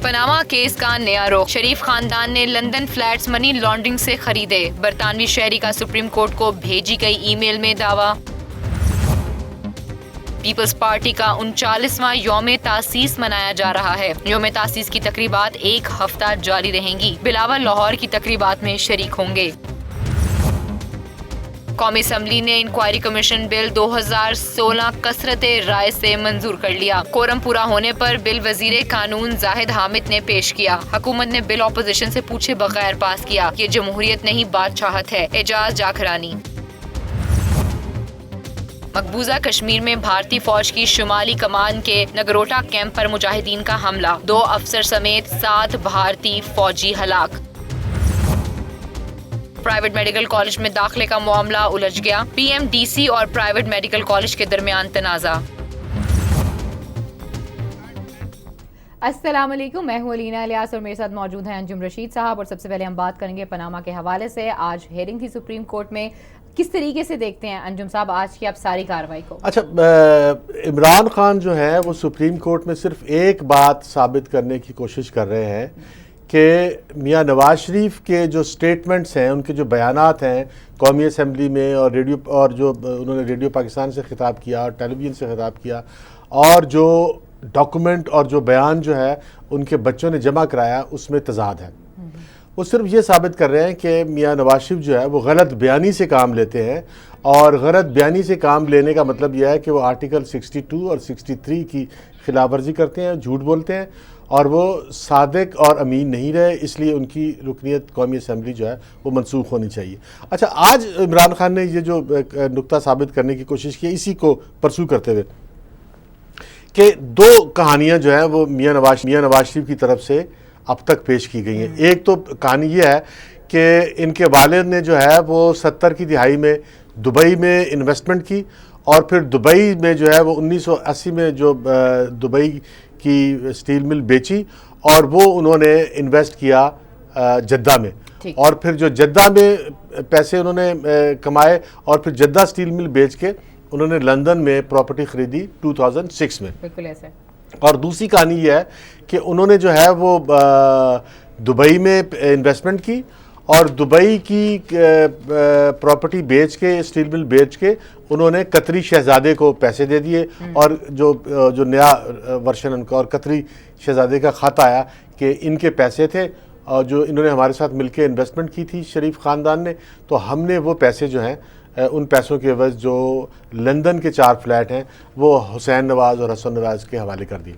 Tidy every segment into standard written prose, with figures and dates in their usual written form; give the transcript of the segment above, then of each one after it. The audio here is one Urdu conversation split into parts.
پاناما کیس کا نیا رخ، شریف خاندان نے لندن فلیٹس منی لانڈرنگ سے خریدے، برطانوی شہری کا سپریم کورٹ کو بھیجی گئی ای میل میں دعویٰ۔ پیپلز پارٹی کا 39واں یوم تاسیس منایا جا رہا ہے، یوم تاسیس کی تقریبات 1 ہفتہ جاری رہیں گی، بلاول لاہور کی تقریبات میں شریک ہوں گے۔ قومی اسمبلی نے انکوائری کمیشن بل 2016 کثرت رائے سے منظور کر لیا، کورم پورا ہونے پر بل وزیر قانون زاہد حامد نے پیش کیا، حکومت نے بل اپوزیشن سے پوچھے بغیر پاس کیا، یہ جمہوریت نہیں بادشاہت ہے، اعجاز جاکھرانی۔ مقبوضہ کشمیر میں بھارتی فوج کی شمالی کمان کے نگروٹا کیمپ پر مجاہدین کا حملہ، 2 افسر سمیت 7 بھارتی فوجی ہلاک۔ پرائیویٹ میڈیکل کالج میں داخلے کا معاملہ الجھ گیا، پی ایم ڈی سی اور پرائیویٹ میڈیکل کالج کے درمیان تنازع۔ السلام علیکم، میں ہوں علینا الیاس اور میرے ساتھ موجود ہیں انجم رشید صاحب، اور سب سے پہلے ہم بات کریں گے پاناما کے حوالے سے۔ آج ہیئرنگ تھی سپریم کورٹ میں، کس طریقے سے دیکھتے ہیں انجم صاحب آج کی آپ ساری کارروائی کو؟ اچھا، عمران خان جو ہے وہ سپریم کورٹ میں صرف ایک بات ثابت کرنے کی کوشش کر رہے ہیں کہ میاں نواز شریف کے جو سٹیٹمنٹس ہیں، ان کے جو بیانات ہیں قومی اسمبلی میں اور جو انہوں نے ریڈیو پاکستان سے خطاب کیا اور ٹیلی ویژن سے خطاب کیا، اور جو ڈاکومنٹ اور جو بیان جو ہے ان کے بچوں نے جمع کرایا، اس میں تضاد ہے۔ وہ صرف یہ ثابت کر رہے ہیں کہ میاں نواز شریف جو ہے وہ غلط بیانی سے کام لیتے ہیں، اور غلط بیانی سے کام لینے کا مطلب یہ ہے کہ وہ آرٹیکل 62 اور 63 کی خلاف ورزی کرتے ہیں، جھوٹ بولتے ہیں، اور وہ صادق اور امین نہیں رہے، اس لیے ان کی رکنیت قومی اسمبلی جو ہے وہ منسوخ ہونی چاہیے۔ اچھا، آج عمران خان نے یہ جو نقطہ ثابت کرنے کی کوشش کی، اسی کو پرسو کرتے ہوئے کہ 2 کہانیاں جو ہیں وہ میاں نواز شریف کی طرف سے اب تک پیش کی گئی ہیں۔ ایک تو کہانی یہ ہے کہ ان کے والد نے جو ہے وہ 70 کی دہائی میں دبئی میں انویسٹمنٹ کی، اور پھر دبئی میں جو ہے وہ 1980 میں جو دبئی کی سٹیل مل بیچی، اور وہ انہوں نے انویسٹ کیا جدہ میں، اور پھر جو جدہ میں پیسے انہوں نے کمائے، اور پھر جدہ سٹیل مل بیچ کے انہوں نے لندن میں پراپرٹی خریدی 2006 میں۔ بالکل ایسے۔ اور دوسری کہانی یہ ہے کہ انہوں نے جو ہے وہ دبئی میں انویسٹمنٹ کی، اور دبئی کی پراپرٹی بیچ کے، سٹیل مل بیچ کے انہوں نے قطری شہزادے کو پیسے دے دیے، اور جو نیا ورشن ان کا، اور قطری شہزادے کا خط آیا کہ ان کے پیسے تھے اور جو انہوں نے ہمارے ساتھ مل کے انویسٹمنٹ کی تھی شریف خاندان نے، تو ہم نے وہ پیسے جو ہیں ان پیسوں کے عوض جو لندن کے 4 فلیٹ ہیں وہ حسین نواز اور حسن نواز کے حوالے کر دیے۔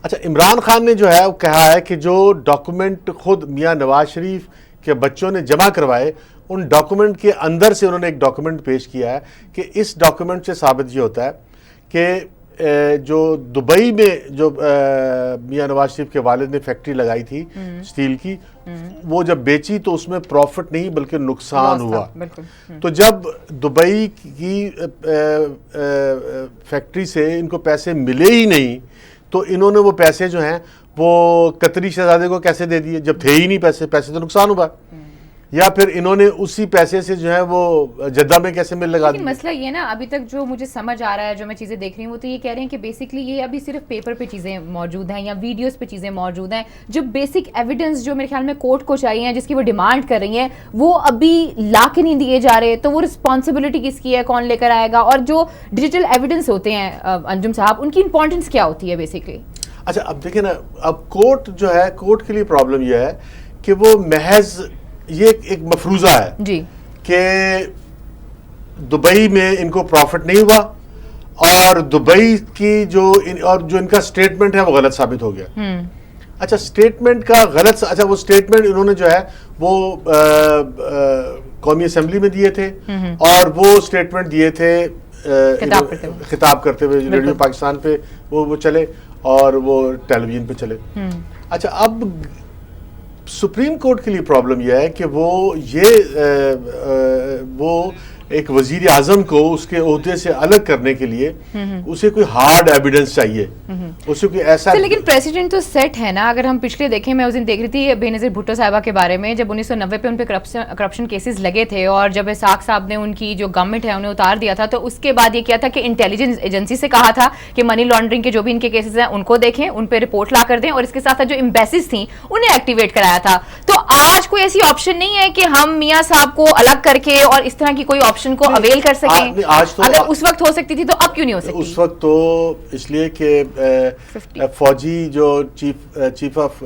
اچھا، عمران خان نے جو ہے وہ کہا ہے کہ جو ڈاکومنٹ خود میاں نواز شریف کے بچوں نے جمع کروائے، ان ڈاکومنٹ کے اندر سے انہوں نے ایک ڈاکومنٹ پیش کیا ہے کہ اس ڈاکومنٹ سے ثابت یہ ہوتا ہے کہ جو دبئی میں جو میاں نواز شریف کے والد نے فیکٹری لگائی تھی سٹیل کی، وہ جب بیچی تو اس میں پروفٹ نہیں بلکہ نقصان ہوا۔ تو جب دبئی کی فیکٹری سے ان کو پیسے ملے ہی نہیں، تو انہوں نے وہ پیسے جو ہیں وہ قطری شہزادے کو کیسے دے دیے جب تھے ہی نہیں پیسے تو نقصان ہوا، یا پھر انہوں نے اسی پیسے سے جو ہے وہ جدہ میں کیسے مل لگا دیا۔ مسئلہ یہ نا، ابھی تک جو مجھے سمجھ آ رہا ہے، جو میں چیزیں دیکھ رہی ہوں، وہ تو یہ کہہ رہے ہیں کہ بیسکلی یہ ابھی صرف پیپر پہ چیزیں موجود ہیں یا ویڈیوز پہ چیزیں موجود ہیں، جو بیسک ایویڈنس جو میرے خیال میں کورٹ کو چاہیے، جس کی وہ ڈیمانڈ کر رہی ہیں، وہ ابھی لا کے نہیں دیے جا رہے۔ تو وہ رسپانسبلٹی کس کی ہے، کون لے کر آئے گا؟ اور جو ڈیجیٹل ایویڈنس ہوتے ہیں انجم صاحب، ان کی امپورٹنس کیا ہوتی ہے بیسکلی؟ اچھا، اب دیکھیں نا، اب کورٹ جو ہے، کورٹ کے لیے پرابلم یہ ہے کہ وہ محض یہ ایک مفروضہ ہے جی کہ دبئی میں ان کو پروفٹ نہیں ہوا، اور دبئی کی جو ان کا سٹیٹمنٹ ہے وہ غلط ثابت ہو گیا۔ اچھا، سٹیٹمنٹ کا غلط، اچھا وہ سٹیٹمنٹ انہوں نے جو ہے وہ قومی اسمبلی میں دیے تھے، اور وہ سٹیٹمنٹ دیے تھے خطاب کرتے ہوئے ریڈیو پاکستان پہ وہ چلے، اور وہ ٹیلی ویژن پہ چلے۔ اچھا، اب سپریم کورٹ کے لیے پرابلم یہ ہے کہ وہ ایک وزیر اعظم کو اس کے عہدے سے الگ کرنے کے لیے اسے کوئی ہارڈ ایویڈنس چاہیے, اسے کوئی ایسا. لیکن پریسیڈنٹ تو سیٹ ہے نا. اگر ہم پچھلے دیکھیں, میں اس دن دیکھ رہی تھی بے نظیر بھٹو صاحبہ کے بارے میں, جب 1990 پہ ان پہ کرپشن کیسز لگے تھے اور جب اسحاق صاحب نے ان کی جو گورنمنٹ ہے انہیں اتار دیا تھا, تو اس کے بعد یہ کیا تھا کہ انٹیلیجنس ایجنسی سے کہا تھا کہ منی لانڈرنگ کے جو بھی ان کے کیسز ہیں ان کو دیکھیں, ان پہ رپورٹ لا کر دیں, اور اس کے ساتھ جو ایمبیسیز تھیں انہیں ایکٹیویٹ کرایا تھا. تو آج کوئی ایسی آپشن نہیں ہے کہ ہم میاں صاحب کو الگ کر کے اور اس طرح کی کوئی آپشن کو اویل کر سکیں؟ اگر اس وقت ہو سکتی تھی تو اب کیوں نہیں ہو سکتی؟ اس وقت تو اس لیے کہ فوجی جو چیف آف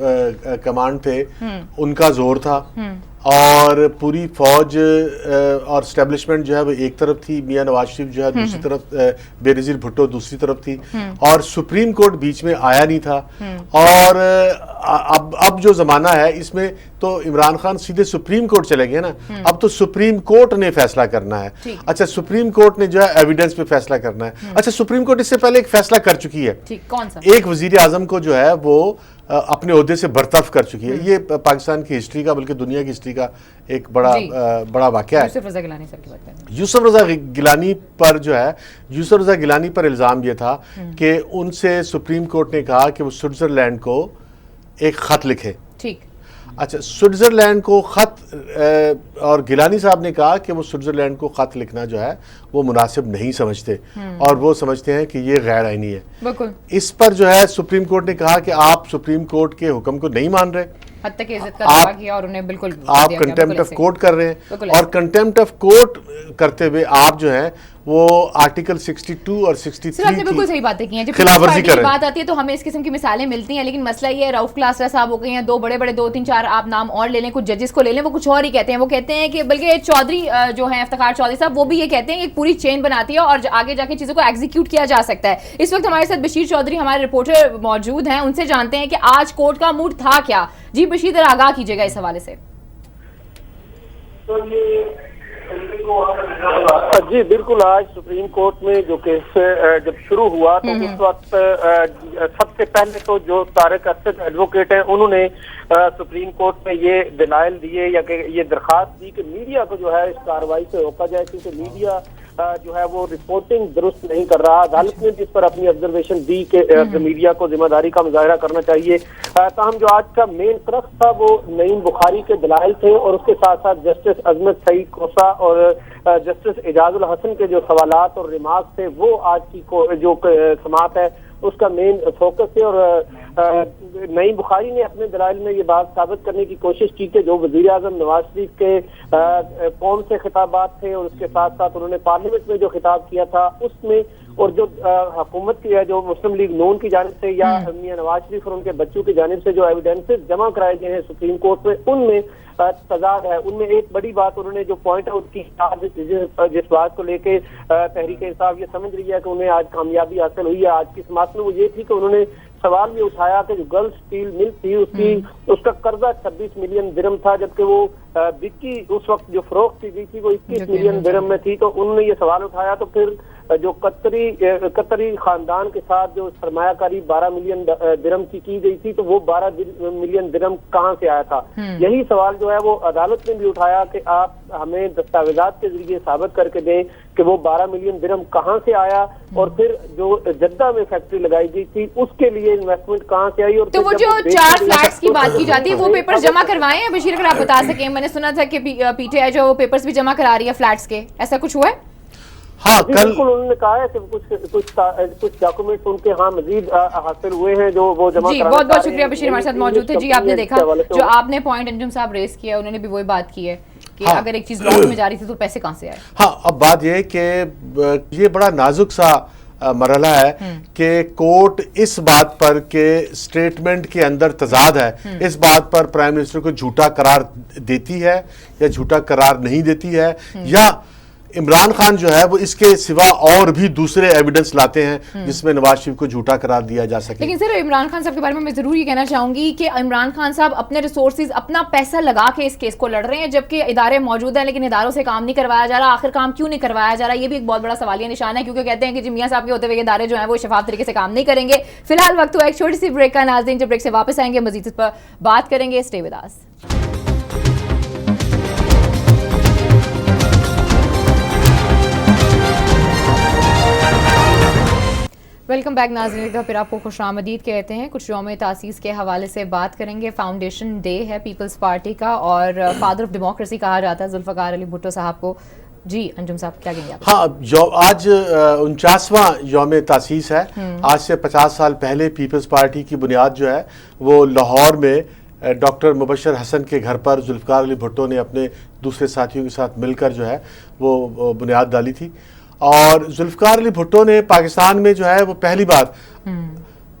کمانڈ تھے ان کا زور تھا, اور پوری فوج اور اسٹیبلشمنٹ جو ہے وہ ایک طرف تھی, میاں نواز شریف جو ہے دوسری طرف, بے نظیر بھٹو دوسری طرف تھی, اور سپریم کورٹ بیچ میں آیا نہیں تھا. اور اب جو زمانہ ہے اس میں تو عمران خان سیدھے سپریم کورٹ چلے گئے نا. اب تو سپریم کورٹ نے فیصلہ کرنا ہے. اچھا, سپریم کورٹ نے جو ہے ایویڈنس پہ فیصلہ کرنا ہے. اچھا, سپریم کورٹ اس سے پہلے ایک فیصلہ کر چکی ہے, کون سا؟ ایک وزیر اعظم کو جو ہے وہ اپنے عہدے سے برطرف کر چکی ہے. یہ پاکستان کی ہسٹری کا بلکہ دنیا کی ہسٹری کا ایک بڑا واقعہ ہے. یوسف رضا گیلانی پر جو ہے, یوسف رضا گیلانی پر الزام یہ تھا کہ ان سے سپریم کورٹ نے کہا کہ وہ سوئٹزرلینڈ کو ایک خط لکھے. ٹھیک. اچھا, سوئٹزرلینڈ کو خط, اور گیلانی صاحب نے کہا کہ وہ سوئٹزرلینڈ کو خط لکھنا جو ہے وہ مناسب نہیں سمجھتے, اور وہ سمجھتے ہیں کہ یہ غیر آئینی ہے. بالکل. اس پر جو ہے سپریم کورٹ نے کہا کہ آپ سپریم کورٹ کے حکم کو نہیں مان رہے, حتیٰ کہ عزت کا دعویٰ کیا, اور انہیں بالکل آپ کنٹیمپٹ آف کورٹ کر رہے ہیں, اور کنٹیمپٹ آف کورٹ کرتے ہوئے آپ جو ہیں وہ آرٹیکل 62 اور 63 سر آپ نے بالکل صحیح باتیں کی ہیں. جب خلاف ورزی کر رہے ہیں, بات آتی ہے تو ہمیں اس قسم کی مثالیں ملتی ہیں, لیکن مسئلہ یہ ہے رؤف کلاسرا صاحب ہو گئے ہیں, دو بڑے 2-3-4 آپ نام اور لے لیں, کچھ ججز کو لے لیں, وہ کچھ اور ہی کہتے ہیں. وہ کہتے ہیں کہ بلکہ چودھری جو ہیں افتخار چودھری صاحب, وہ بھی یہ کہتے ہیں کہ ایک پوری چین بناتی ہے اور آگے جا کے چیزوں کو ایگزیکیوٹ کیا جا سکتا ہے. اس وقت ہمارے ساتھ بشیر چودھری ہمارے رپورٹر موجود ہیں, ان سے جانتے ہیں کہ آج کورٹ کا موڈ تھا کیا. جی بشیر, ذرا آگاہ کیجیے گا اس حوالے سے. جی بالکل, آج سپریم کورٹ میں جو کیس جب شروع ہوا تو اس وقت سب سے پہلے تو جو طارق اسد ایڈوکیٹ ہیں انہوں نے سپریم کورٹ میں یہ دلائل دیے یا کہ یہ درخواست دی کہ میڈیا کو جو ہے اس کارروائی سے روکا جائے, کیونکہ میڈیا جو ہے وہ رپورٹنگ درست نہیں کر رہا. عدالت نے جس پر اپنی آبزرویشن دی کہ میڈیا کو ذمہ داری کا مظاہرہ کرنا چاہیے. تاہم جو آج کا مین کرکس تھا وہ نعیم بخاری کے دلائل تھے, اور اس کے ساتھ ساتھ جسٹس عظمت سعید کوسا اور جسٹس اعجاز الحسن کے جو سوالات اور ریمارکس تھے وہ آج کی جو سماعت ہے اس کا مین فوکس ہے. اور نعیم بخاری نے اپنے دلائل میں یہ بات ثابت کرنے کی کوشش کی کہ جو وزیر اعظم نواز شریف کے قوم سے خطابات تھے, اور اس کے ساتھ ساتھ انہوں نے پارلیمنٹ میں جو خطاب کیا تھا اس میں, اور جو حکومت کی ہے جو مسلم لیگ نون کی جانب سے یا میاں نواز شریف اور ان کے بچوں کی جانب سے جو ایویڈنسز جمع کرائے گئے ہیں سپریم کورٹ میں, ان میں تضاد ہے. ان میں ایک بڑی بات انہوں نے جو پوائنٹ آؤٹ کی, جس بات کو لے کے تحریک انصاف یہ سمجھ رہی ہے کہ انہیں آج کامیابی حاصل ہوئی ہے آج کی سماعت میں, وہ یہ تھی کہ انہوں نے سوال یہ اٹھایا کہ جو گلف اسٹیل مل تھی اس کا قرضہ 26 ملین درہم تھا, جبکہ وہ بکی اس وقت جو فروخت کی گئی تھی وہ 21 ملین درہم میں تھی. تو انہوں نے یہ سوال اٹھایا تو پھر جو قطری خاندان کے ساتھ جو سرمایہ کاری 12 ملین درہم کی گئی تھی تو وہ 12 ملین درہم کہاں سے آیا تھا. یہی سوال جو ہے وہ عدالت نے بھی اٹھایا کہ آپ ہمیں دستاویزات کے ذریعے ثابت کر کے دیں کہ وہ 12 ملین درہم کہاں سے آیا, اور پھر جو جدہ میں فیکٹری لگائی گئی تھی اس کے لیے انویسٹمنٹ کہاں سے آئی. اور تو وہ جو 4 فلیٹس کی بات کی جاتی ہے وہ پیپر جمع کروائے ہیں بشیر, اگر آپ بتا سکیں. میں نے سنا تھا کہ پی ٹی آئی جو پیپرز بھی جمع کرا رہی ہے فلیٹس کے, ایسا کچھ ہوا ہے؟ ہاں, کل بالکل انہوں نے کہا ہے کہ کچھ ڈاکومنٹس ان کے ہاں مزید حاصل ہوئے ہیں جو وہ جمع جی. بہت بہت شکریہ بشیر, ہمارے ساتھ موجود تھے. جی آپ نے دیکھا جو آپ نے پوائنٹ انجم صاحب ریز کیا, انہوں نے بھی وہی بات کی ہے کہ اگر ایک چیز لاس میں جا رہی تھی تو پیسے کہاں سے آئے. ہاں, اب بات یہ ہے کہ یہ بڑا نازک سا مرحلہ ہے کہ کورٹ اس بات پر کہ سٹیٹمنٹ کے اندر تضاد ہے, اس بات پر پرائم منسٹر کو جھوٹا قرار دیتی ہے یا جھوٹا قرار نہیں دیتی ہے, یا عمران خان جو ہے وہ اس کے سوا اور بھی دوسرے ایویڈنس لاتے ہیں جس میں نواز شریف کو جھوٹا قرار دیا جا سکے. لیکن سر عمران خان صاحب کے بارے میں ضرور یہ کہنا چاہوں گی کہ عمران خان صاحب اپنے ریسورسز اپنا پیسہ لگا کے اس کیس کو لڑ رہے ہیں, جبکہ ادارے موجود ہیں لیکن اداروں سے کام نہیں کروایا جا رہا. آخر کام کیوں نہیں کروایا جا رہا, یہ بھی ایک بہت بڑا سوالیہ نشان ہے, کیونکہ کہتے ہیں کہ میاں صاحب کے ہوتے ہوئے ادارے جو ہیں وہ شفاف طریقے سے کام نہیں کریں گے. فی الحال وقت ہوا ایک چھوٹی سی بریک کا. ناظرین جب بریک سے واپس آئیں گے مزید اس پر بات کریں گے. Stay with us. Welcome back ناظرین، ایک دفعہ پھر آپ کو خوش آمدید کہتے ہیں. کچھ یوم تاسیس کے حوالے سے بات کریں گے. فاؤنڈیشن ڈے ہے پیپلز پارٹی کا اور فادر آف ڈیموکریسی کہا جاتا ہے ذوالفقار علی بھٹو صاحب کو. جی انجم صاحب کیا کہیں گے آپ؟ ہاں، آج 49واں یوم تاسیس ہے. آج سے 50 سال پہلے پیپلز پارٹی کی بنیاد جو ہے وہ لاہور میں ڈاکٹر مبشر حسن کے گھر پر ذوالفقار علی بھٹو نے اپنے دوسرے ساتھیوں کے ساتھ مل کر جو ہے وہ بنیاد ڈالی تھی. اور ذوالفقار علی بھٹو نے پاکستان میں جو ہے وہ پہلی بار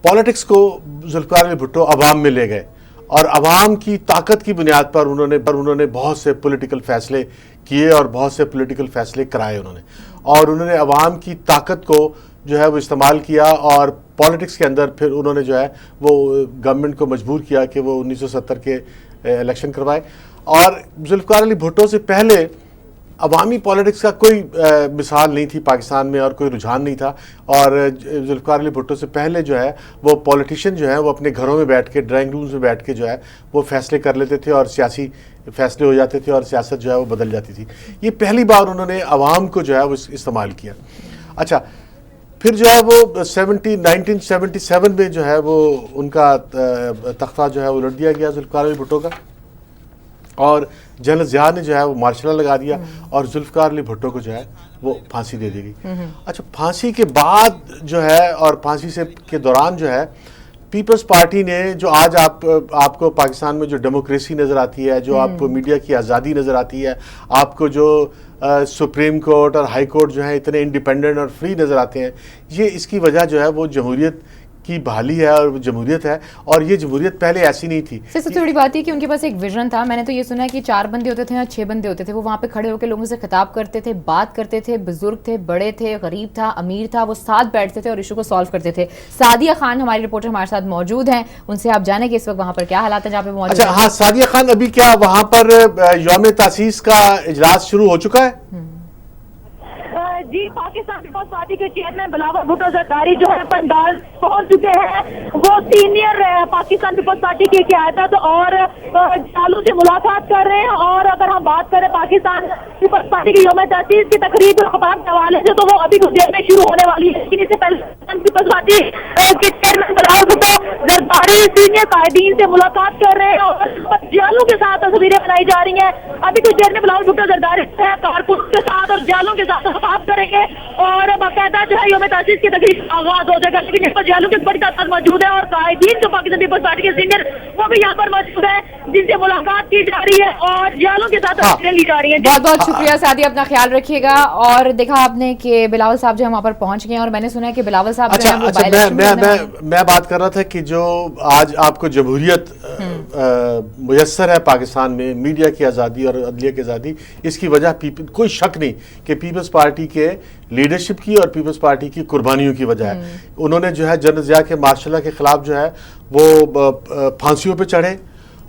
پالیٹکس کو ذوالفقار علی بھٹو عوام میں لے گئے اور عوام کی طاقت کی بنیاد پر انہوں نے بہت سے پولیٹیکل فیصلے کیے اور بہت سے پولیٹیکل فیصلے کرائے انہوں نے عوام کی طاقت کو جو ہے وہ استعمال کیا اور پالیٹکس کے اندر پھر انہوں نے جو ہے وہ گورنمنٹ کو مجبور کیا کہ وہ 1970 کے الیکشن کروائے. اور ذوالفقار علی بھٹو سے پہلے عوامی پالیٹکس کا کوئی مثال نہیں تھی پاکستان میں اور کوئی رجحان نہیں تھا. اور ذوالفقار علی بھٹو سے پہلے جو ہے وہ پولیٹیشین جو ہیں وہ اپنے گھروں میں بیٹھ کے ڈرائنگ رومز میں بیٹھ کے جو ہے وہ فیصلے کر لیتے تھے اور سیاسی فیصلے ہو جاتے تھے اور سیاست جو ہے وہ بدل جاتی تھی. یہ پہلی بار انہوں نے عوام کو جو ہے وہ استعمال کیا. اچھا، پھر جو ہے وہ 1977 میں جو ہے وہ ان کا تختہ جو ہے وہ الٹ دیا گیا ذوالفقار علی بھٹو کا اور جنرل ضیاء نے جو ہے وہ مارشل لا لگا دیا اور ذوالفقار علی بھٹو کو جو ہے وہ پھانسی دے دی گئی. اچھا، پھانسی کے بعد جو ہے اور پھانسی کے دوران جو ہے پیپلز پارٹی نے جو آج آپ کو پاکستان میں جو ڈیموکریسی نظر آتی ہے، جو آپ کو میڈیا کی آزادی نظر آتی ہے، آپ کو جو سپریم کورٹ اور ہائی کورٹ جو ہیں اتنے انڈیپینڈنٹ اور فری نظر آتے ہیں، یہ اس کی وجہ جو ہے وہ جمہوریت کی بحالی ہے اور جمہوریت ہے. اور یہ جمہوریت پہلے ایسی نہیں تھی. سب سے بڑی بات ہے کہ ان کے پاس ایک ویژن تھا. میں نے تو یہ سنا ہے کہ 4 بندے ہوتے تھے یا 6 بندے ہوتے تھے، وہ وہاں پہ کھڑے ہو کے لوگوں سے خطاب کرتے تھے، بات کرتے تھے، بزرگ تھے، بڑے تھے، غریب تھا، امیر تھا، وہ ساتھ بیٹھتے تھے اور ایشو کو سالو کرتے تھے. سعدیہ خان ہماری رپورٹر ہمارے ساتھ موجود ہیں، ان سے آپ جانیں کہ اس وقت وہاں پر کیا حالات ہیں جہاں پہ موجود ہیں. اچھا ہاں، سعدیہ خان، ابھی کیا وہاں پر یوم تاسیس کا اجلاس شروع ہو چکا ہے؟ جی، پاکستان پیپلز پارٹی کے چیئرمین بلاول بھٹو زرداری جو ہے پنڈال پہنچ چکے ہیں. وہ سینئر پاکستان پیپلز پارٹی کی قیادت اور جالوں سے ملاقات کر رہے ہیں. اور اگر ہم بات کریں پاکستان پیپلز پارٹی کی یوم تاسیس کی تقریب کے حوالے سے تو وہ ابھی کچھ دیر میں شروع ہونے والی ہے. لیکن اس سے پہلے پاکستان پیپلز پارٹی کے چیئرمین بلاول بھٹو زرداری سینئر قائدین سے ملاقات کر رہے ہیں اور جالوں کے ساتھ تصویریں بنائی جا رہی ہیں. ابھی کچھ دیر میں بلاول بھٹو زرداری کارکن کے ساتھ اور جالوں کے ساتھ خطاب کریں گے اور باقاعدہ جو ہے یوم تاسیس کی تقریب آغاز ہو جائے گا. لیکن اس پر جالوں کی بڑی تعداد موجود ہے اور قائدین جو پاکستان پیپلز پارٹی کے سینئر وہ بھی یہاں پر موجود ہے جن سے ملاقات کی جا رہی ہے اور جالوں کے ساتھ تصویریں لی جا رہی ہیں. بہت بہت شکریہ سعدیہ، اپنا خیال رکھیے گا. اور دیکھا آپ نے کہ بلاول صاحب جو ہے وہاں پر پہنچ گئے ہیں اور میں نے سنا ہے کہ بلاول صاحب جو ہے میں بات کر رہا تھا کہ جو آج آپ کو جمہوریت میسر ہے پاکستان میں، میڈیا کی آزادی اور عدلیہ کی آزادی، اس کی وجہ کوئی شک نہیں کہ پیپلز پارٹی کے لیڈرشپ کی اور پیپلز پارٹی کی قربانیوں کی وجہ ہے. انہوں نے جو ہے جنرل ضیاء کے مارشل لا کے خلاف جو ہے وہ پھانسیوں پہ چڑھے.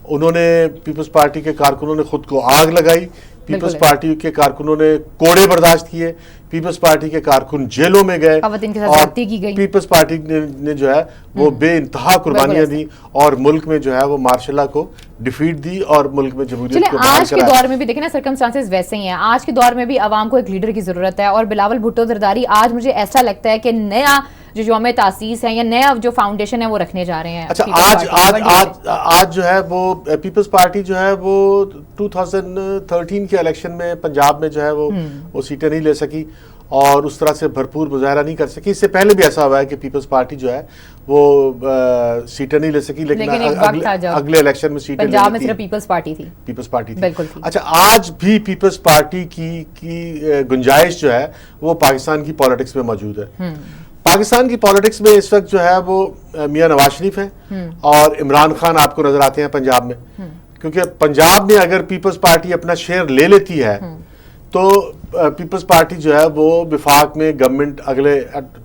انہوں نے پیپلز پارٹی کے کارکنوں نے خود کو آگ لگائی، پیپلز پارٹی کے کارکنوں نے کوڑے برداشت کیے، پیپلز پارٹی کے کارکن جیلوں میں گئے اور پیپلز پارٹی نے جو ہے وہ بے انتہا قربانیاں دی اور ملک میں جو ہے وہ مارشل لا کو ڈیفیٹ دی اور ملک میں جمہوریت کو بحال آج کے دور میں بھی دیکھیں نا سرکمسٹانسز ویسے ہی ہیں. آج کے دور میں بھی عوام کو ایک لیڈر کی ضرورت ہے اور بلاول بھٹو زرداری آج مجھے ایسا لگتا ہے کہ نیا جو یوم تاسیس ہے یا نیا جو فاؤنڈیشن ہے وہ رکھنے جا رہے ہیں. اچھا، آج جو ہے وہ پیپلز پارٹی جو ہے وہ 2013 کے الیکشن میں پنجاب میں جو ہے وہ سیٹیں نہیں لے سکی اور اس طرح سے بھرپور مظاہرہ نہیں کر سکی. اس سے پہلے بھی ایسا ہوا ہے کہ پیپلز پارٹی جو ہے وہ سیٹیں نہیں لے سکی، لیکن اگلے الیکشن میں سیٹیں پنجاب میں صرف پیپلز پارٹی تھی. بالکل. اچھا، آج بھی پیپلز پارٹی کی گنجائش جو ہے وہ پاکستان کی پالیٹکس میں موجود ہے. پاکستان کی پالیٹکس میں اس وقت جو ہے وہ میاں نواز شریف ہیں اور عمران خان آپ کو نظر آتے ہیں پنجاب میں. کیونکہ پنجاب میں اگر پیپلز پارٹی اپنا شیئر لے لیتی ہے تو پیپلز پارٹی جو ہے وہ وفاق میں گورنمنٹ اگلے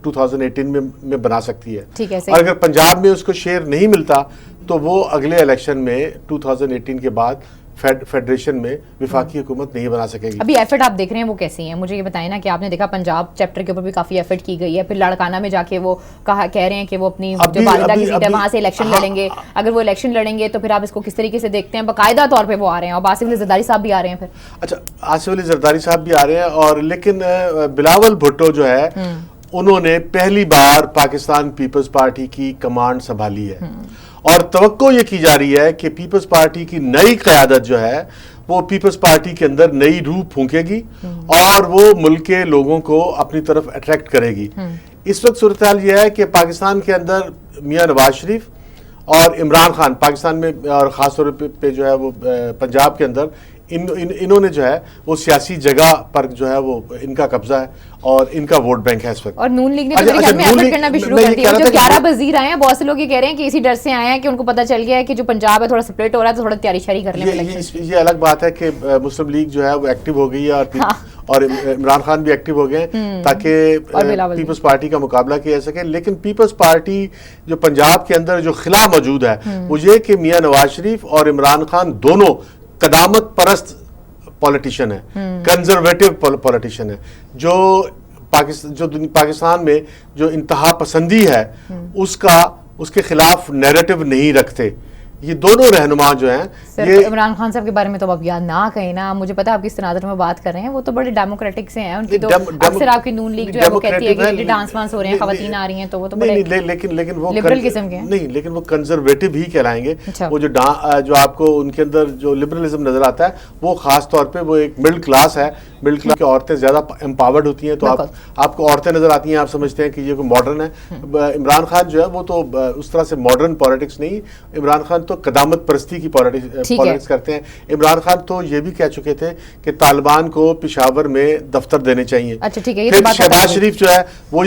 2018 میں بنا سکتی ہے. اور اگر پنجاب میں اس کو شیئر نہیں ملتا تو وہ اگلے الیکشن میں 2018 کے بعد فیڈریشن میں وفاقی حکومت نہیں بنا سکے گی. ابھی ایفرٹ آپ دیکھ رہے ہیں وہ کیسی ہیں؟ مجھے یہ بتائیں نا کہ آپ نے دیکھا پنجاب چیپٹر کے اوپر بھی کافی ایفرٹ کی گئی ہے. پھر لاڑکانہ میں جا کے وہ کہہ رہے ہیں کہ وہ اپنی جو والدہ کی سیٹ ہے وہاں سے الیکشن لڑیں گے. اگر وہ الیکشن لڑیں گے تو پھر آپ اس کو کس طریقے سے دیکھتے ہیں؟ باقاعدہ طور پہ وہ آ رہے ہیں اور آصف علی زرداری صاحب بھی آ رہے ہیں. پھر اچھا، آصف علی زرداری صاحب بھی آ رہے ہیں اور لیکن بلاول بھٹو جو ہے انہوں نے پہلی بار پاکستان پیپلز پارٹی کی کمانڈ سنبھالی ہے اور توقع یہ کی جا رہی ہے کہ پیپلز پارٹی کی نئی قیادت جو ہے وہ پیپلز پارٹی کے اندر نئی روح پھونکے گی اور وہ ملک کے لوگوں کو اپنی طرف اٹریکٹ کرے گی. اس وقت صورتحال یہ ہے کہ پاکستان کے اندر میاں نواز شریف اور عمران خان پاکستان میں اور خاص طور پہ جو ہے وہ پنجاب کے اندر انہوں نے جو ہے وہ سیاسی جگہ پر جو ہے وہ ان کا قبضہ ہے اور ان کا ووٹ بینک ہے اس وقت. اور نون لیگ نے تو میرے خیال میں ایفرٹ کرنا بھی شروع کر دیا. جو 11 وزیر آئے ہیں بہت سے لوگ یہ کہہ رہے ہیں کہ اسی ڈر سے آئے ہیں کہ ان کو پتہ چل گیا ہے کہ جو پنجاب ہے تھوڑا سپلٹ ہو رہا ہے تو تھوڑا تیاری شاری کر لیں. یہ الگ بات ہے کہ مسلم لیگ جو ہے وہ ایکٹیو ہو گئی ہے اور عمران خان بھی ایکٹیو ہو گئے ہیں تاکہ پیپلز پارٹی کا مقابلہ کیا جا سکے. لیکن پیپلز پارٹی جو پنجاب کے اندر جو خلا موجود ہے وہ یہ کہ میاں نواز شریف اور عمران خان دونوں قدامت پرست پولیٹیشین ہے, کنزرویٹو پولیٹیشین ہے, جو پاکستان میں جو انتہا پسندی ہے اس کے خلاف نیریٹو نہیں رکھتے. یہ دونوں رہنما جو ہیں یہ عمران خان صاحب کے بارے میں تو آپ یاد نہ کہیں نا, مجھے پتا آپ کس تناظر میں بات کر رہے ہیں, وہ تو بڑے ڈیموکریٹک سے ہیں. ان کی تو اکثر آپ کی نون لیگ جو ہے وہ کہتی ہے کہ ڈانس وانس ہو رہے ہیں, خواتین آ رہی ہیں, تو وہ تو بڑے لیکن وہ لبرل قسم کے ہیں. نہیں, لیکن وہ کنزرویٹو ہی کہلائیں گے. وہ جو آپ کو ان کے اندر جو لبرلزم نظر آتا ہے وہ خاص طور پہ وہ ایک مڈل کلاس ہے. مڈل کلاس کی عورتیں زیادہ امپاورڈ ہوتی ہیں, تو آپ کو عورتیں نظر آتی ہیں, آپ سمجھتے ہیں کہ یہ کوئی ماڈرن ہے. عمران خان جو ہے وہ تو اس طرح سے ماڈرن پالیٹکس نہیں, عمران خان تو قدامت پرستی کی پالیٹکس کرتے ہیں. عمران خان تو یہ بھی کہہ چکے تھے کہ طالبان کو پشاور میں دفتر دینے چاہیے. پھر شہباز شریف جو ہے وہ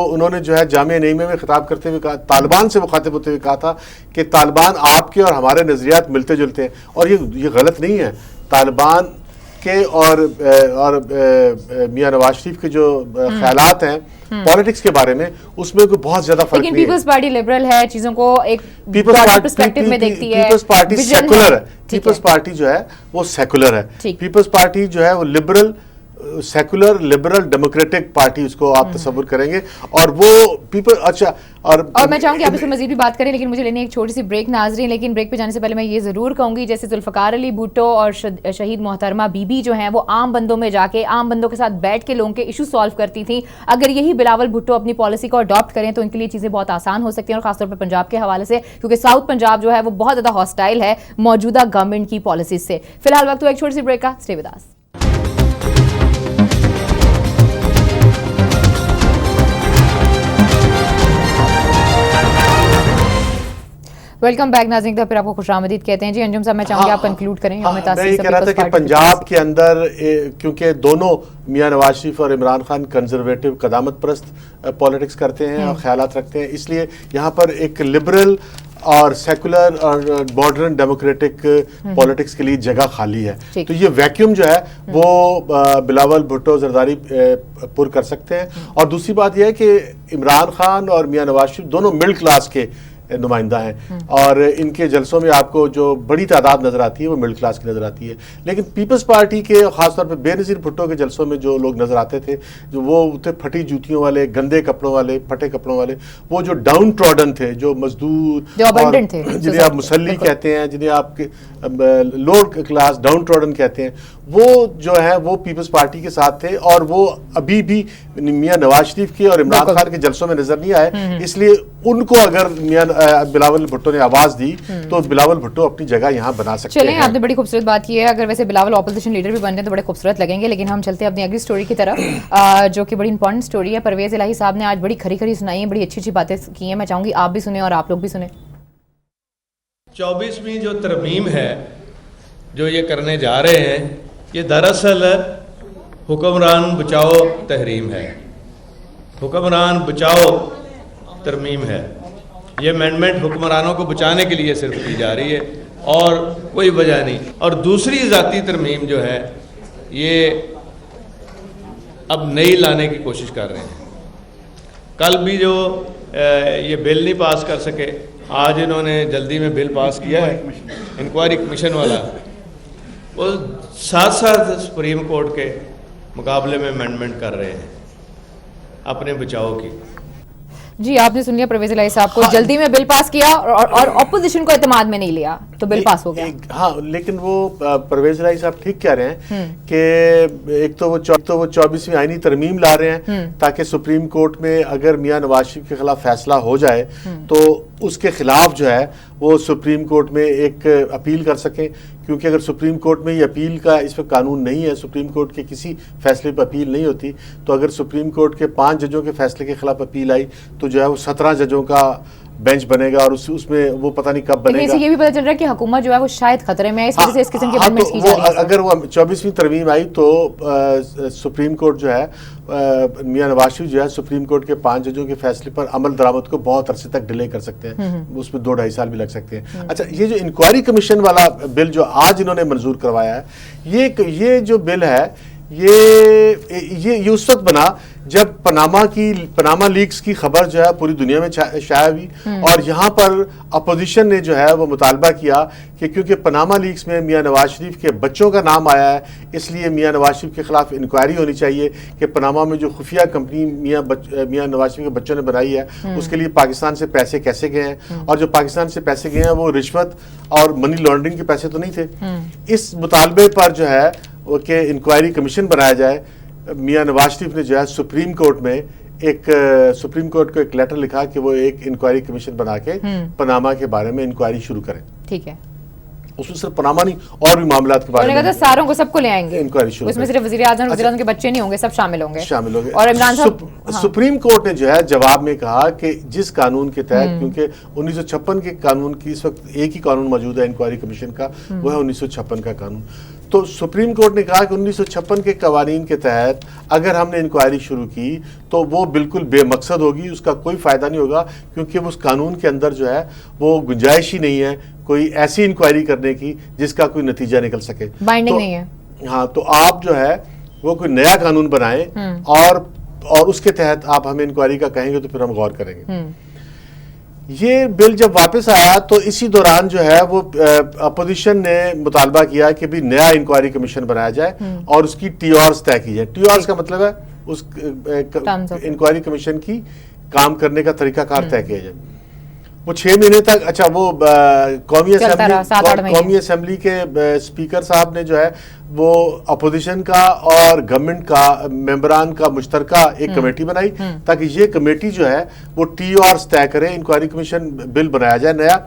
انہوں نے جو ہے جامعہ نعیمہ میں خطاب کرتے ہوئے کہا, طالبان سے مخاطب ہوتے ہوئے کہا تھا کہ طالبان آپ کے اور ہمارے نظریات ملتے جلتے ہیں. اور یہ غلط نہیں ہے. طالبان کے اور میاں نواز شریف کے جو خیالات ہیں پالیٹکس کے بارے میں, اس میں کوئی بہت زیادہ فرق نہیں ہے. لیکن پیپلز پارٹی لبرل ہے, چیزوں کو ایک براڈر پرسپیکٹو میں دیکھتی ہے. پیپلز پارٹی سیکولر ہے. پیپلز پارٹی جو ہے وہ سیکولر ہے. پیپلز پارٹی جو ہے وہ liberal secular liberal democratic party اس کو آپ تصور کریں گے. اور وہ پیپل اچھا اور میں چاہوں گی آپ اس میں مزید بھی بات کریں, لیکن مجھے لینی ایک چھوٹی سی بریک ناظرین. لیکن بریک پہ جانے سے پہلے میں یہ ضرور کہوں گی, جیسے ذوالفقار علی بھٹو اور شہید محترمہ بی بی جو ہیں وہ عام بندوں میں جا کے عام بندوں کے ساتھ بیٹھ کے لوگوں کے ایشو سالو کرتی تھیں. اگر یہی بلاول بھٹو اپنی پالیسی کو اڈاپٹ کریں تو ان کے لیے چیزیں بہت آسان ہو سکتی ہیں, اور خاص طور پہ پنجاب کے حوالے سے, کیونکہ ساؤتھ پنجاب جو ہے وہ بہت زیادہ ہاسٹائل ہے موجودہ گورنمنٹ کی پالیسیز سے. فی الحال وقت ایک چھوٹی سی بریک کا, stay with us. Welcome back ناظرین, پھر آپ کو خوش آمدید کہتے ہیں. جی انجم صاحب, میں چاہوں گی آپ کنکلوڈ کریں. میں یہ کہہ رہا تھا کہ پنجاب کے اندر کیونکہ دونوں میاں نواز شریف اور عمران خان کنزرویٹو قدامت پرست پالیٹکس کرتے ہیں اور خیالات رکھتے ہیں, اس لیے یہاں پر ایک لبرل اور سیکولر اور ماڈرن ڈیموکریٹک پالیٹکس کے لیے جگہ خالی ہے. تو یہ ویکیوم جو ہے وہ بلاول بھٹو زرداری پر کر سکتے ہیں. اور دوسری بات یہ ہے کہ عمران خان اور میاں نواز شریف دونوں مڈل کلاس کے نمائندہ ہیں, اور ان کے جلسوں میں آپ کو جو بڑی تعداد نظر آتی ہے وہ مڈل کلاس کی نظر آتی ہے. لیکن پیپلز پارٹی کے خاص طور پہ بے نظیر بھٹو کے جلسوں میں جو لوگ نظر آتے تھے, جو وہ تھے پھٹی جوتیوں والے, گندے کپڑوں والے, پھٹے کپڑوں والے, وہ جو ڈاؤن ٹراڈن تھے, جو مزدور, جنہیں آپ مسلی کہتے ہیں, جنہیں آپ لوور کلاس ڈاؤن ٹراڈن کہتے ہیں, وہ جو ہے وہ پیپلز پارٹی کے ساتھ تھے. اور وہ ابھی بھی میاں نواز شریف کے اور عمران خان کے جلسوں میں نظر نہیں آئے. اس لیے ان کو اگر میاں بلاول بھٹو نے آواز دی تو بلاول بھٹو اپنی جگہ یہاں بنا سکتے ہیں. چلیں, آپ نے بڑی خوبصورت بات کی ہے. اگر ویسے بلاول اپوزیشن لیڈر بھی بن جائیں تو بڑے خوبصورت لگیں گے. لیکن ہم چلتے ہیں اپنی اگلی سٹوری کی طرف, جو کہ بڑی امپورٹنٹ سٹوری ہے. پرویز الہی صاحب نے آج بڑی کھری کھری سنائی ہیں, بڑی اچھی اچھی باتیں کی ہیں. میں چاہوں گی آپ بھی سنیں اور آپ لوگ بھی سنیں. 24ویں جو ترمیم ہے جو یہ کرنے جا رہے ہیں, یہ دراصل حکمران بچاؤ تحریم ہے, حکمران بچاؤ ترمیم ہے. یہ امینڈمنٹ حکمرانوں کو بچانے کے لیے صرف کی جا رہی ہے اور کوئی وجہ نہیں. اور دوسری ذاتی ترمیم جو ہے یہ اب نئی لانے کی کوشش کر رہے ہیں. کل بھی جو یہ بل نہیں پاس کر سکے, آج انہوں نے جلدی میں بل پاس کیا ہے انکوائری کمیشن والا, وہ ساتھ ساتھ سپریم کورٹ کے مقابلے میں امینڈمنٹ کر رہے ہیں اپنے بچاؤ کی. جی آپ نے سن لیا پرویز الہی صاحب کو، جلدی میں بل پاس کیا اور اپوزیشن کو اعتماد میں نہیں لیا تو بل پاس ہو گیا. ہاں لیکن وہ پرویز الہی صاحب ٹھیک کہہ رہے ہیں کہ ایک تو وہ 24ویں آئینی ترمیم لا رہے ہیں تاکہ سپریم کورٹ میں اگر میاں نواز شریف کے خلاف فیصلہ ہو جائے تو اس کے خلاف جو ہے وہ سپریم کورٹ میں ایک اپیل کر سکیں، کیونکہ اگر سپریم کورٹ میں یہ اپیل کا اس وقت قانون نہیں ہے، سپریم کورٹ کے کسی فیصلے پر اپیل نہیں ہوتی، تو اگر سپریم کورٹ کے 5 ججوں کے فیصلے کے خلاف اپیل آئی تو جو ہے وہ 17 ججوں کا بینچ بنے گا اور اس میں وہ پتہ نہیں کب بنے گا. یہ بھی پتہ چل رہا ہے کہ حکومت جو ہے وہ شاید خطرے میں ہے، اس وجہ سے اس قسم کی امینڈمنٹس کی جا رہی ہیں. اگر وہ 24ویں ترمیم آئی تو سپریم کورٹ جو ہے میاں نواز شریف جو ہے سپریم کورٹ کے 5 ججوں کے فیصلے پر عمل درآمد کو بہت عرصے تک ڈیلے کر سکتے ہیں، اس میں 2-2.5 سال بھی لگ سکتے ہیں. اچھا یہ جو انکوائری کمیشن والا بل جو آج انہوں نے منظور کروایا ہے، یہ جو بل ہے یہ اس وقت بنا جب پاناما لیکس کی خبر جو ہے پوری دنیا میں شائع ہوئی، اور یہاں پر اپوزیشن نے جو ہے وہ مطالبہ کیا کہ کیونکہ پاناما لیکس میں میاں نواز شریف کے بچوں کا نام آیا ہے، اس لیے میاں نواز شریف کے خلاف انکوائری ہونی چاہیے کہ پاناما میں جو خفیہ کمپنی میاں نواز شریف کے بچوں نے بنائی ہے اس کے لیے پاکستان سے پیسے کیسے گئے ہیں، اور جو پاکستان سے پیسے گئے ہیں وہ رشوت اور منی لانڈرنگ کے پیسے تو نہیں تھے. اس مطالبے پر جو ہے وہ کہ انکوائری کمیشن بنایا جائے، میاں نواز شریف نے جو ہے سپریم کورٹ کو ایک لیٹر لکھا کہ وہ ایک انکوائری کمیشن بنا کے پاناما کے بارے میں انکوائری شروع کریں. ٹھیک ہے، اس میں صرف پاناما نہیں اور بھی معاملات کے بارے میں ساروں کو سب کو لے آئیں گے انکوائری شروع. اس میں صرف وزیر اعظم کے بچے نہیں ہوں گے، سب شامل ہوں گے. اور عمران صاحب سپریم کورٹ نے جو ہے جواب میں کہا کہ جس قانون کے تحت، کیونکہ 1956 کے قانون کی اس وقت ایک ہی قانون موجود ہے انکوائری کمیشن کا، وہ ہے 1956 کا قانون، تو سپریم کورٹ نے کہا کہ 1956 کے قوانین کے تحت اگر ہم نے انکوائری شروع کی تو وہ بالکل بے مقصد ہوگی، اس کا کوئی فائدہ نہیں ہوگا، کیونکہ اس قانون کے اندر جو ہے وہ گنجائش ہی نہیں ہے کوئی ایسی انکوائری کرنے کی جس کا کوئی نتیجہ نکل سکے، بائنڈنگ نہیں ہے. ہاں تو آپ جو ہے وہ کوئی نیا قانون بنائیں اور اس کے تحت آپ ہمیں انکوائری کا کہیں گے تو پھر ہم غور کریں گے. یہ بل جب واپس آیا تو اسی دوران جو ہے وہ اپوزیشن نے مطالبہ کیا کہ بھی نیا انکوائری کمیشن بنایا جائے اور اس کی ٹی آرز طے کی جائے. ٹی آرز کا مطلب ہے اس انکوائری کمیشن کی کام کرنے کا طریقہ کار طے کیا جائے. وہ 6 مہینے تک، اچھا وہ قومی اسمبلی کے اسپیکر صاحب نے جو ہے وہ اپوزیشن کا اور گورنمنٹ کا ممبران کا مشترکہ ایک کمیٹی بنائی تاکہ یہ کمیٹی جو ہے وہ ٹی آرز طے کرے، انکوائری کمیشن بل بنایا جائے نیا،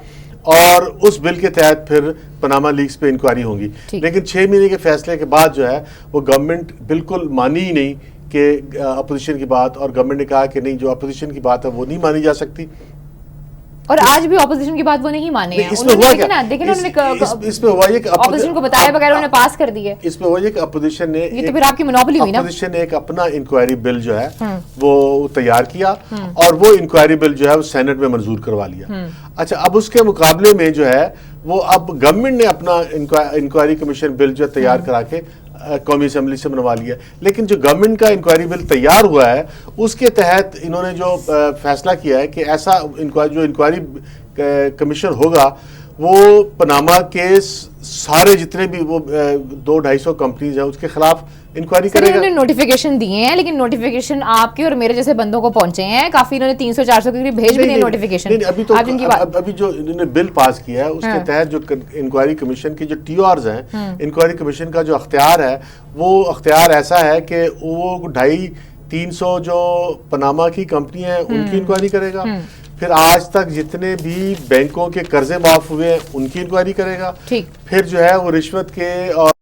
اور اس بل کے تحت پھر پاناما لیکس پہ انکوائری ہوں گی. لیکن 6 مہینے کے فیصلے کے بعد جو ہے وہ گورنمنٹ بالکل مانی ہی نہیں کہ اپوزیشن کی بات، اور گورنمنٹ نے کہا کہ نہیں جو اپوزیشن کی بات ہے وہ نہیں مانی جا سکتی. اور آج بھی اپوزیشن کی بات وہ نہیں مانے ہیں. اس میں ہوا کیا؟ اس میں ہوا یہ کہ اپوزیشن کو بتایا بغیر انہوں نے پاس کر دیے. اس میں ہوا یہ کہ اپوزیشن نے، یہ تو پھر آپ کی منوپلی ہوئی نا، اپوزیشن نے ایک اپنا انکوائری بل جو ہے وہ تیار کیا اور وہ انکوائری بل جو ہے وہ سینٹ میں منظور کروا لیا. اچھا اب اس کے مقابلے میں جو ہے وہ اب گورنمنٹ نے اپنا انکوائری کمیشن بل جو تیار کرا کے قومی اسمبلی سے منوا لیا. لیکن جو گورنمنٹ کا انکوائری بل تیار ہوا ہے اس کے تحت انہوں نے جو فیصلہ کیا ہے کہ ایسا جو انکوائری کمیشن ہوگا وہ پاناما کے سارے جتنے بھی وہ 200-250 کمپنیز ہیں اس کے خلاف انکوائری کرے گا. انہوں نے نوٹیفیکیشن دیے ہیں لیکن نوٹیفیکیشن آپ کے اور میرے جیسے بندوں کو پہنچے ہیں کافی، انہوں نے 300-400 کے قریب بھیج بھی دیے نوٹیفیکیشن. ابھی جو انہوں نے بل پاس کیا ہے اس کے تحت جو انکوائری کمیشن کی جو ٹی آرز ہیں، انکوائری کمیشن کا جو اختیار ہے وہ اختیار ایسا ہے کہ وہ 250-300 جو پاناما کی کمپنی ہیں ان کی انکوائری کرے گا، پھر آج تک جتنے بھی بینکوں کے قرضے معاف ہوئے ہیں ان کی انکوائری کرے گا، پھر جو ہے وہ رشوت کے اور